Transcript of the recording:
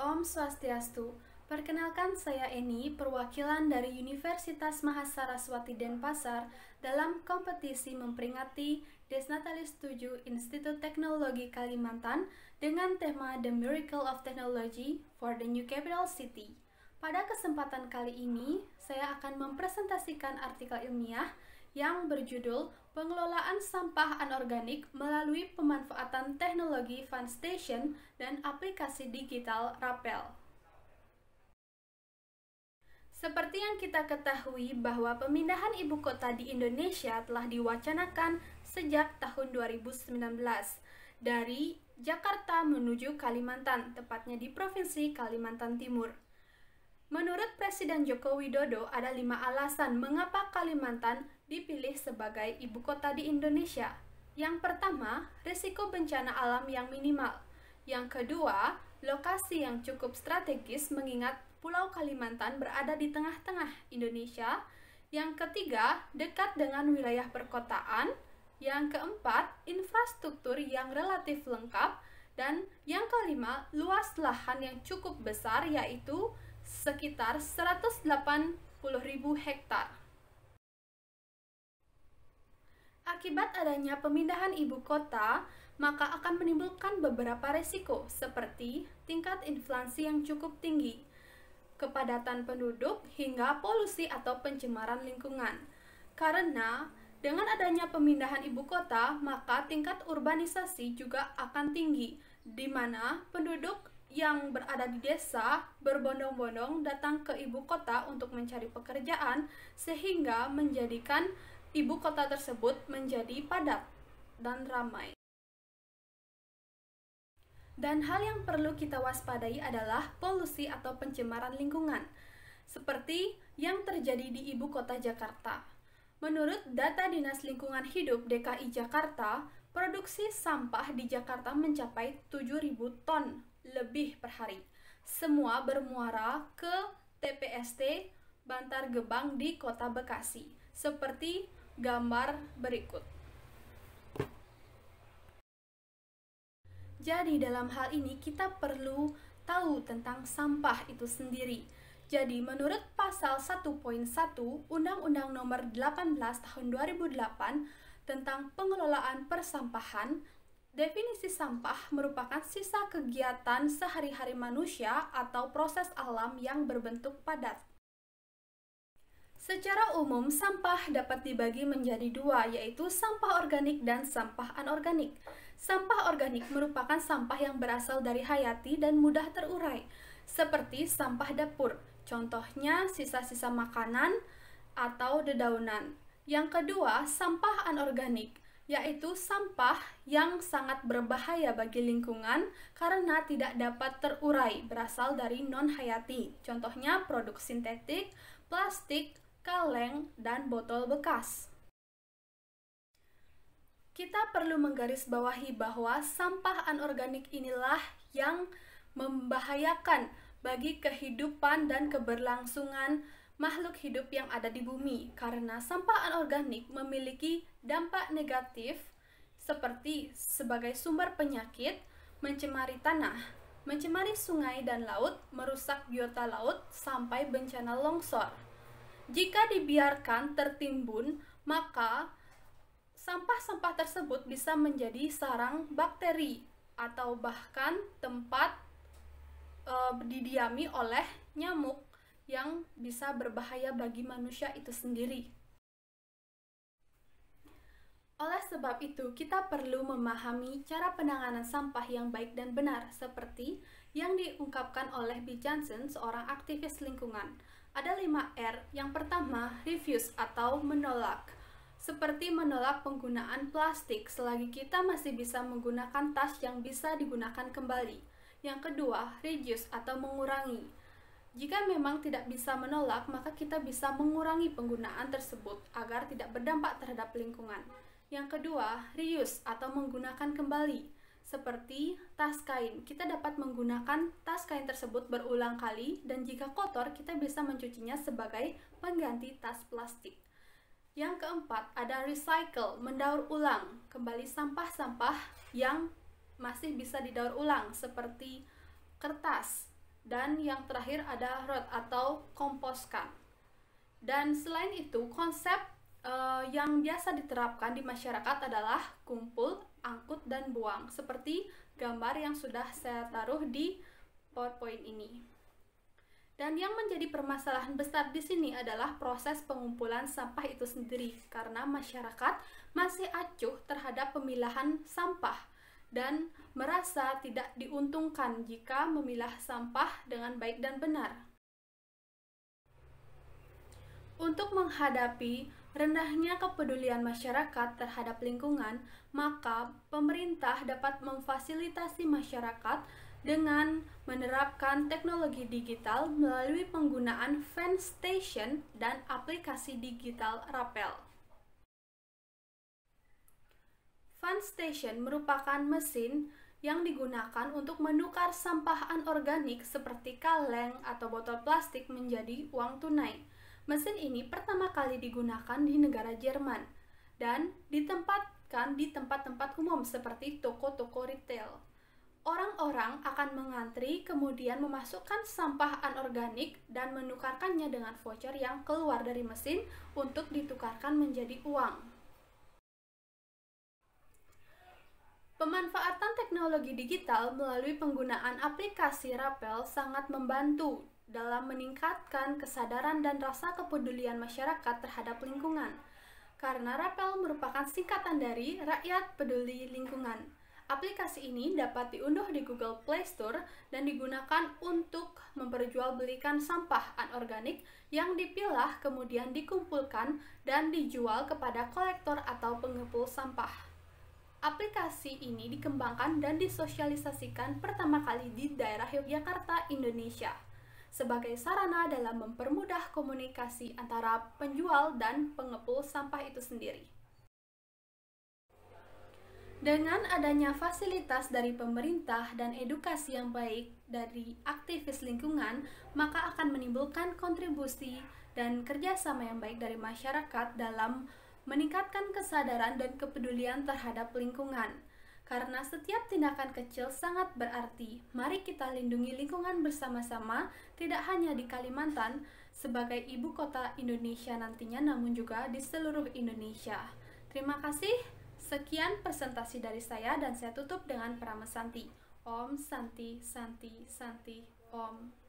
Om Swastiastu. Perkenalkan, saya Eni, perwakilan dari Universitas Mahasaraswati Denpasar dalam kompetisi memperingati Desnatalis 7 Institut Teknologi Kalimantan dengan tema The Miracle of Technology for the New Capital City. Pada kesempatan kali ini, saya akan mempresentasikan artikel ilmiah yang berjudul Pengelolaan Sampah Anorganik melalui Pemanfaatan Teknologi Fun Station dan Aplikasi Digital Rapel. Seperti yang kita ketahui bahwa pemindahan ibu kota di Indonesia telah diwacanakan sejak tahun 2019 dari Jakarta menuju Kalimantan, tepatnya di Provinsi Kalimantan Timur. Menurut Presiden Joko Widodo, ada 5 alasan mengapa Kalimantan dipilih sebagai ibu kota di Indonesia. Yang pertama, risiko bencana alam yang minimal. Yang kedua, lokasi yang cukup strategis mengingat Pulau Kalimantan berada di tengah-tengah Indonesia. Yang ketiga, dekat dengan wilayah perkotaan. Yang keempat, infrastruktur yang relatif lengkap. Dan yang kelima, luas lahan yang cukup besar, yaitu sekitar 180.000 hektar. Akibat adanya pemindahan ibu kota, maka akan menimbulkan beberapa resiko seperti tingkat inflasi yang cukup tinggi, kepadatan penduduk, hingga polusi atau pencemaran lingkungan. Karena dengan adanya pemindahan ibu kota, maka tingkat urbanisasi juga akan tinggi, di mana penduduk yang berada di desa berbondong-bondong datang ke ibu kota untuk mencari pekerjaan, sehingga menjadikan ibu kota tersebut menjadi padat dan ramai. Dan hal yang perlu kita waspadai adalah polusi atau pencemaran lingkungan, seperti yang terjadi di ibu kota Jakarta. Menurut data Dinas Lingkungan Hidup DKI Jakarta, produksi sampah di Jakarta mencapai 7.000 ton lebih per hari. Semua bermuara ke TPST Bantar Gebang di Kota Bekasi, seperti gambar berikut. Jadi dalam hal ini kita perlu tahu tentang sampah itu sendiri. Jadi menurut pasal 1.1 Undang-Undang Nomor 18 Tahun 2008 tentang pengelolaan persampahan, definisi sampah merupakan sisa kegiatan sehari-hari manusia atau proses alam yang berbentuk padat. Secara umum, sampah dapat dibagi menjadi dua, yaitu sampah organik dan sampah anorganik. Sampah organik merupakan sampah yang berasal dari hayati dan mudah terurai, seperti sampah dapur, contohnya sisa-sisa makanan atau dedaunan. Yang kedua, sampah anorganik, yaitu sampah yang sangat berbahaya bagi lingkungan karena tidak dapat terurai, berasal dari non-hayati, contohnya produk sintetik, plastik, kaleng, dan botol bekas. Kita perlu menggarisbawahi bahwa sampah anorganik inilah yang membahayakan bagi kehidupan dan keberlangsungan makhluk hidup yang ada di bumi, karena sampah anorganik memiliki dampak negatif seperti sebagai sumber penyakit, mencemari tanah, mencemari sungai dan laut, merusak biota laut, sampai bencana longsor. Jika dibiarkan tertimbun, maka sampah-sampah tersebut bisa menjadi sarang bakteri atau bahkan tempat didiami oleh nyamuk yang bisa berbahaya bagi manusia itu sendiri. Oleh sebab itu, kita perlu memahami cara penanganan sampah yang baik dan benar, seperti yang diungkapkan oleh Bill Johnson, seorang aktivis lingkungan. Ada 5 R. Yang pertama, refuse atau menolak. Seperti menolak penggunaan plastik selagi kita masih bisa menggunakan tas yang bisa digunakan kembali. Yang kedua, reduce atau mengurangi. Jika memang tidak bisa menolak, maka kita bisa mengurangi penggunaan tersebut agar tidak berdampak terhadap lingkungan. Yang kedua, reuse atau menggunakan kembali. Seperti tas kain, kita dapat menggunakan tas kain tersebut berulang kali dan jika kotor, kita bisa mencucinya sebagai pengganti tas plastik. Yang keempat, ada recycle, mendaur ulang kembali sampah-sampah yang masih bisa didaur ulang seperti kertas, Dan yang terakhir ada road atau komposkan. Dan selain itu, konsep yang biasa diterapkan di masyarakat adalah kumpul, angkut, dan buang, seperti gambar yang sudah saya taruh di PowerPoint ini. Dan yang menjadi permasalahan besar di sini adalah proses pengumpulan sampah itu sendiri, karena masyarakat masih acuh terhadap pemilahan sampah dan merasa tidak diuntungkan jika memilah sampah dengan baik dan benar. Untuk menghadapi rendahnya kepedulian masyarakat terhadap lingkungan, maka pemerintah dapat memfasilitasi masyarakat dengan menerapkan teknologi digital melalui penggunaan fan station dan aplikasi digital Rapel. Fan station merupakan mesin yang digunakan untuk menukar sampah anorganik seperti kaleng atau botol plastik menjadi uang tunai. Mesin ini pertama kali digunakan di negara Jerman dan ditempatkan di tempat-tempat umum seperti toko-toko retail. Orang-orang akan mengantri kemudian memasukkan sampah anorganik dan menukarkannya dengan voucher yang keluar dari mesin untuk ditukarkan menjadi uang. Pemanfaatan teknologi digital melalui penggunaan aplikasi Rapel sangat membantu dalam meningkatkan kesadaran dan rasa kepedulian masyarakat terhadap lingkungan. Karena Rapel merupakan singkatan dari Rakyat Peduli Lingkungan. Aplikasi ini dapat diunduh di Google Play Store dan digunakan untuk memperjualbelikan sampah anorganik yang dipilah kemudian dikumpulkan dan dijual kepada kolektor atau pengepul sampah. Aplikasi ini dikembangkan dan disosialisasikan pertama kali di daerah Yogyakarta, Indonesia, sebagai sarana dalam mempermudah komunikasi antara penjual dan pengepul sampah itu sendiri. Dengan adanya fasilitas dari pemerintah dan edukasi yang baik dari aktivis lingkungan, maka akan menimbulkan kontribusi dan kerjasama yang baik dari masyarakat dalam meningkatkan kesadaran dan kepedulian terhadap lingkungan. Karena setiap tindakan kecil sangat berarti. Mari kita lindungi lingkungan bersama-sama, tidak hanya di Kalimantan sebagai ibu kota Indonesia nantinya, namun juga di seluruh Indonesia. Terima kasih. Sekian presentasi dari saya dan saya tutup dengan Paramasanti. Om Santi Santi Santi Om.